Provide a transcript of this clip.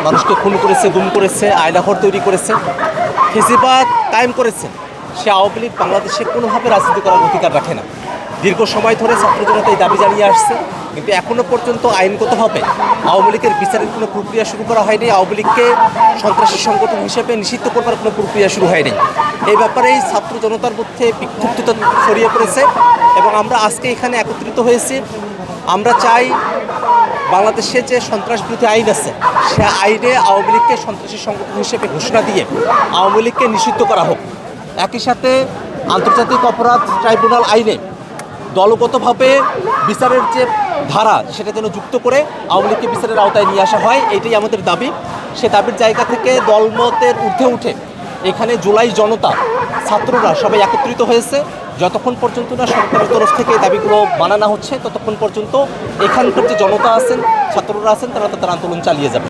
মানুষকে খুন করেছে, গুম করেছে, আয়নাঘর তৈরি করেছে, ফেসিবাদ কায়েম করেছে। সে আওয়ামী লীগ বাংলাদেশে কোনোভাবে রাজনীতি করার অধিকার রাখে না। দীর্ঘ সময় ধরে ছাত্র জনতা এই দাবি জানিয়ে আসছে, কিন্তু এখনও পর্যন্ত আইনগতভাবে আওয়ামী লীগের বিচারের কোনো প্রক্রিয়া শুরু করা হয়নি। আওয়ামী লীগকে সন্ত্রাসী সংগঠন হিসেবে নিষিদ্ধ করবার কোনো প্রক্রিয়া শুরু হয়নি। এই ব্যাপারেই ছাত্র জনতার মধ্যে বিক্ষুব্ধতা ছড়িয়ে পড়েছে এবং আমরা আজকে এখানে একত্রিত হয়েছি। আমরা চাই বাংলাদেশে যে সন্ত্রাস বিরোধী আইন আছে, সে আইনে আওয়ামী লীগকে সন্ত্রাসী সংগঠন হিসেবে ঘোষণা দিয়ে আওয়ামী লীগকে নিষিদ্ধ করা হোক। একই সাথে আন্তর্জাতিক অপরাধ ট্রাইব্যুনাল আইনে দলগতভাবে বিচারের যে ধারা, সেটা যেন যুক্ত করে আওয়ামী লীগকে বিচারের আওতায় নিয়ে আসা হয়, এটাই আমাদের দাবি। সে দাবির জায়গা থেকে দলমতের ঊর্ধ্বে উঠে এখানে জুলাই জনতা, ছাত্ররা সবাই একত্রিত হয়েছে। যতক্ষণ পর্যন্ত না সরকারের তরফ থেকে দাবিগুলো মানা না হচ্ছে, ততক্ষণ পর্যন্ত এখানকার যে জনতা আছেন, ছাত্ররা আছেন, তারা তাদের আন্দোলন চালিয়ে যাবে।